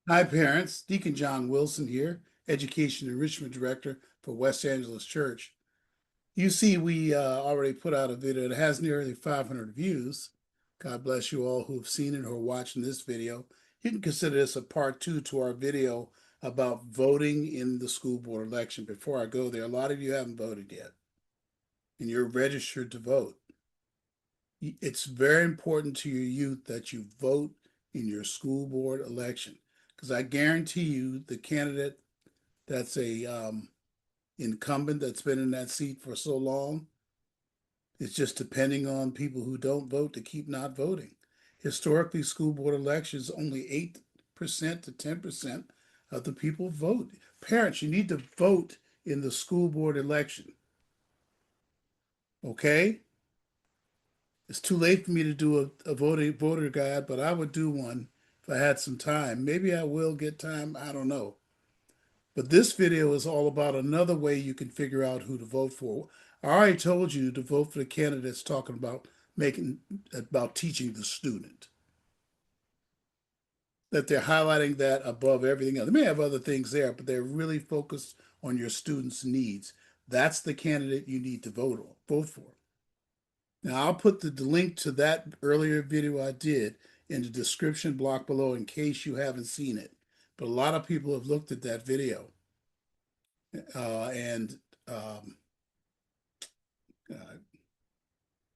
Hi, parents. Deacon John Wilson here, Education Enrichment Director for West Angeles Church. You see, we already put out a video that has nearly 500 views. God bless you all who have seen it or are watching this video. You can consider this a part two to our video about voting in the school board election. Before I go there, a lot of you haven't voted yet, and you're registered to vote. It's very important to your youth that you vote in your school board election because I guarantee you the candidate that's a incumbent that's been in that seat for so long. It's just depending on people who don't vote to keep not voting. Historically, school board elections, only 8% to 10% of the people vote. Parents, you need to vote in the school board election. Okay? It's too late for me to do a voter guide, but I would do one if I had some time. Maybe I will get time. I don't know. But this video is all about another way you can figure out who to vote for. I already told you to vote for the candidates talking about making about teaching the student. That they're highlighting that above everything else. They may have other things there, but they're really focused on your students' needs. That's the candidate you need to vote for. Now I'll put the link to that earlier video I did in the description block below in case you haven't seen it. But a lot of people have looked at that video. And uh,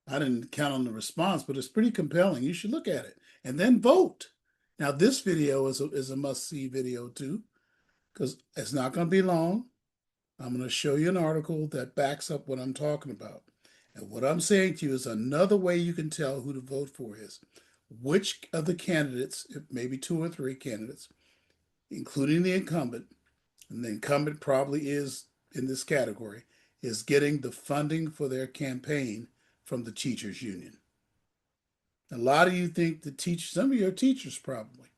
I didn't count on the response, but it's pretty compelling. You should look at it and then vote. Now, this video is a must-see video too, because it's not going to be long. I'm going to show you an article that backs up what I'm talking about. And what I'm saying to you is another way you can tell who to vote for is which of the candidates, maybe two or three candidates, including the incumbent, and the incumbent probably is in this category, is getting the funding for their campaign from the teachers union. A lot of you think the teachers, some of your teachers probably.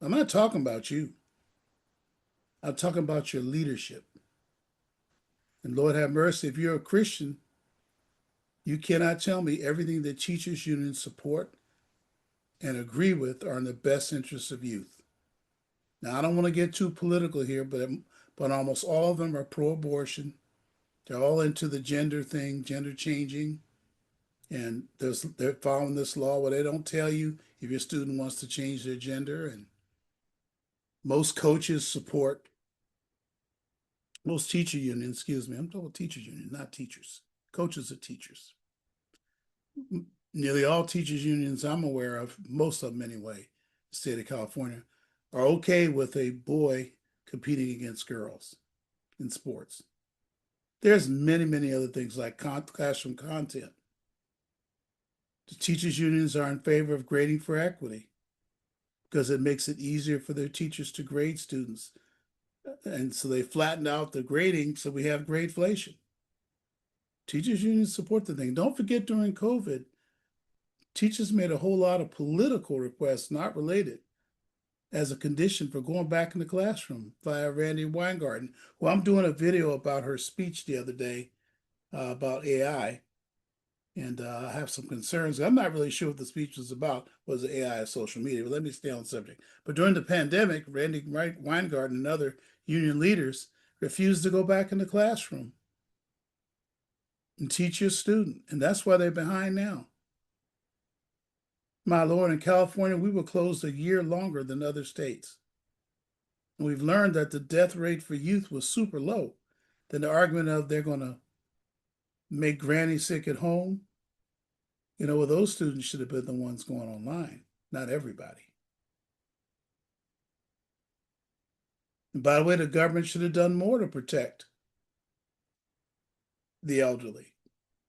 I'm not talking about you. I'm talking about your leadership. And Lord have mercy, if you're a Christian, you cannot tell me everything that teachers unions support and agree with are in the best interests of youth. Now, I don't want to get too political here, but almost all of them are pro-abortion. They're all into the gender thing, gender changing, and they're following this law where they don't tell you if your student wants to change their gender. And most coaches support, most teacher unions, excuse me, I'm talking teachers union, not teachers. Coaches are teachers. Nearly all teachers unions I'm aware of, most of them anyway, the state of California, are okay with a boy competing against girls in sports. There's many, many other things like classroom content. The teachers unions are in favor of grading for equity because it makes it easier for their teachers to grade students. And so they flattened out the grading so we have gradeflation. Teachers unions support the thing. Don't forget during COVID, teachers made a whole lot of political requests not related as a condition for going back in the classroom via Randy Weingarten, who I'm doing a video about her speech the other day about AI. And I have some concerns. I'm not really sure what the speech was about. Was it AI or social media? But let me stay on the subject. But during the pandemic, Randy Weingarten and other union leaders refused to go back in the classroom and teach your student. And that's why they're behind now. My Lord, in California, we were closed a year longer than other states. And we've learned that the death rate for youth was super low. Then the argument of they're going to make granny sick at home, well, those students should have been the ones going online, not everybody. And by the way, the government should have done more to protect the elderly.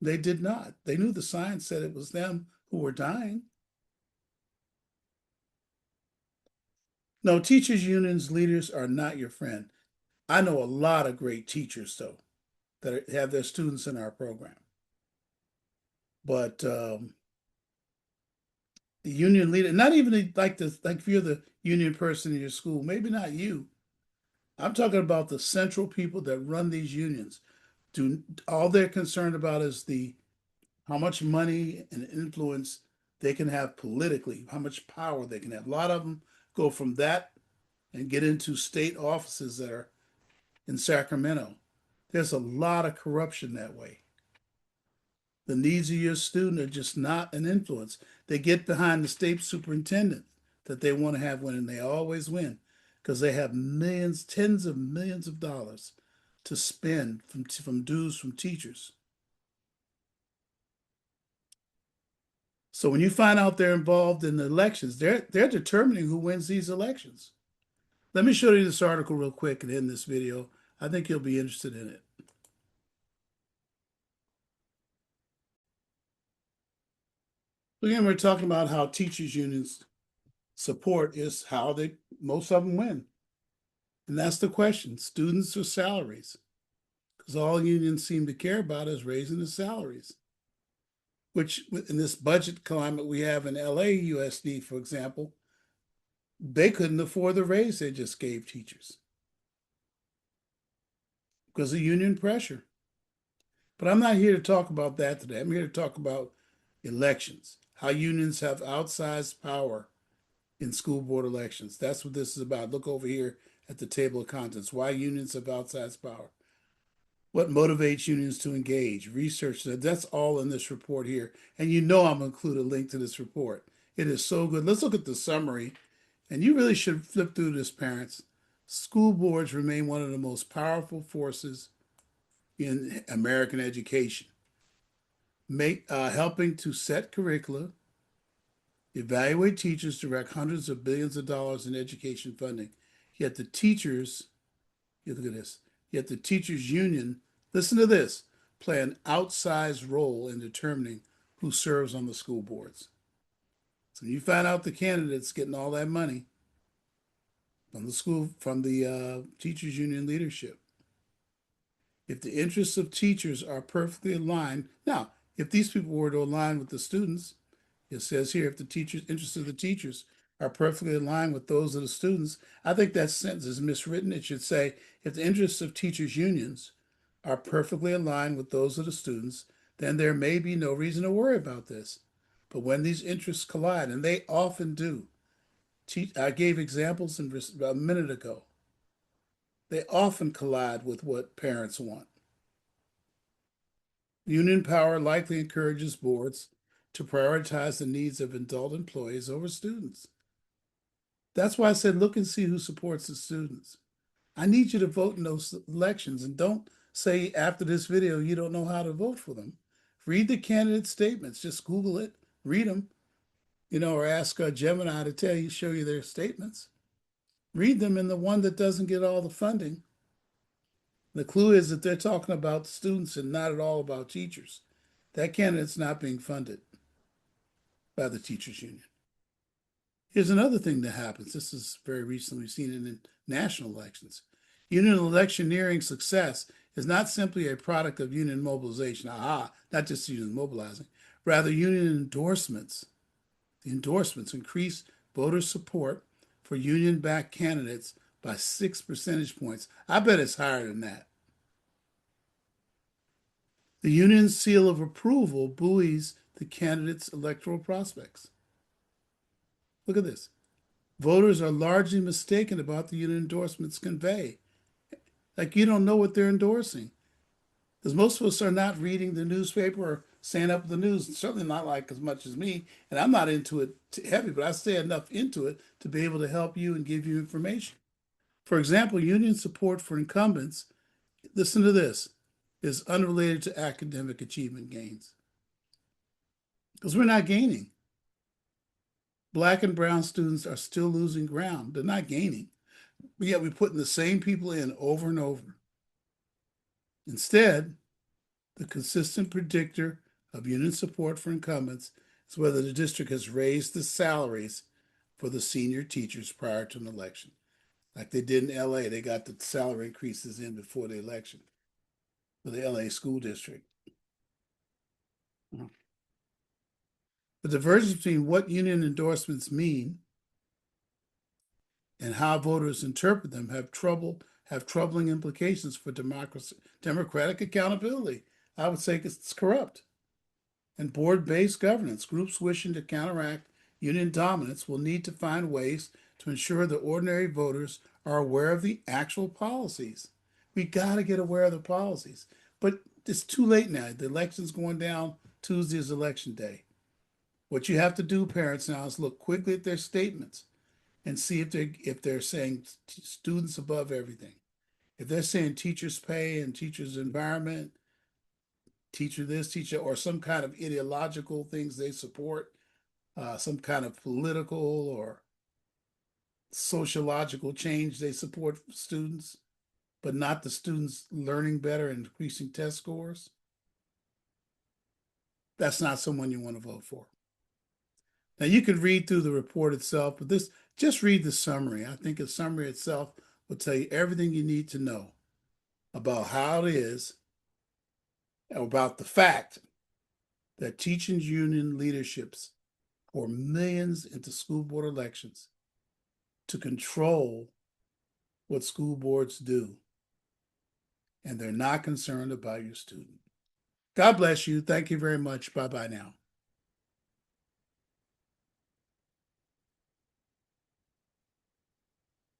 They did not. They knew the science said it was them who were dying. No, teachers' unions leaders are not your friend. I know a lot of great teachers, though, that have their students in our program. But the union leader, not even like if you're the union person in your school, maybe not you. I'm talking about the central people that run these unions. All they're concerned about is how much money and influence they can have politically, how much power they can have. A lot of them go from that and get into state offices that are in Sacramento. There's a lot of corruption that way. The needs of your student are just not an influence. They get behind the state superintendent that they want to have win, and they always win because they have millions, tens of millions of dollars to spend from dues from teachers. So when you find out they're involved in the elections, they're determining who wins these elections. Let me show you this article real quick and end this video. I think you'll be interested in it. Again, we're talking about how teachers unions support is how most of them win. And that's the question, students or salaries? Because all unions seem to care about is raising the salaries, which in this budget climate we have in LAUSD, for example, they couldn't afford the raise they just gave teachers because of union pressure. But I'm not here to talk about that today. I'm here to talk about elections, how unions have outsized power in school board elections. That's what this is about. Look over here at the table of contents. Why unions have outsized power. What motivates unions to engage? Research. That's all in this report here. And you know I'm going to include a link to this report. It is so good. Let's look at the summary. And you really should flip through this, parents. School boards remain one of the most powerful forces in American education, helping to set curricula, evaluate teachers, direct hundreds of billions of dollars in education funding. Yet the teachers, you look at this, yet the teachers union, listen to this, play an outsized role in determining who serves on the school boards. So you find out the candidates getting all that money from the teachers union leadership. If the interests of teachers are perfectly aligned, now, if these people were to align with the students, it says here, if the interests of the teachers are perfectly aligned with those of the students, I think that sentence is miswritten. It should say, if the interests of teachers' unions are perfectly aligned with those of the students, then there may be no reason to worry about this. But when these interests collide, and they often do, I gave examples a minute ago, they often collide with what parents want. Union power likely encourages boards to prioritize the needs of adult employees over students. That's why I said look and see who supports the students. I need you to vote in those elections, and don't say after this video you don't know how to vote for them. Read the candidate statements. Just Google it, read them, or ask Gemini to show you their statements. Read them, and the one that doesn't get all the funding. The clue is that they're talking about students and not at all about teachers. That candidate's not being funded by the teachers union. Here's another thing that happens. This is very recently, we've seen it in national elections. Union electioneering success is not simply a product of union mobilization, not just union mobilizing, rather union endorsements. The endorsements increase voter support for union-backed candidates by 6 percentage points. I bet it's higher than that. The union's seal of approval buoys the candidate's electoral prospects. Look at this. Voters are largely mistaken about the union endorsements convey. Like you don't know what they're endorsing. Because most of us are not reading the newspaper or staying up with the news, certainly not like as much as me. And I'm not into it heavy, but I stay enough into it to be able to help you and give you information. For example, union support for incumbents, listen to this, is unrelated to academic achievement gains. Because we're not gaining. Black and brown students are still losing ground. They're not gaining. But yet we're putting the same people in over and over. Instead, the consistent predictor of union support for incumbents is whether the district has raised the salaries for the senior teachers prior to an election. Like they did in LA, they got the salary increases in before the election for the LA school district. The divergence between what union endorsements mean and how voters interpret them have troubling implications for democratic accountability. I would say it's corrupt. And board-based governance, groups wishing to counteract union dominance will need to find ways to to ensure that ordinary voters are aware of the actual policies. We got to get aware of the policies. But it's too late now. The election's going down. Tuesday is election day. What you have to do, parents, now is look quickly at their statements and see if they're saying students above everything. If they're saying teachers pay and teachers environment, teacher this, teacher, or some kind of ideological things they support, some kind of political or sociological change they support students, but not the students learning better and increasing test scores, that's not someone you want to vote for. Now you could read through the report itself, but this just read the summary. I think the summary itself will tell you everything you need to know about how it is, about the fact that teaching union leaderships pour millions into school board elections to control what school boards do. And they're not concerned about your student. God bless you. Thank you very much. Bye-bye now.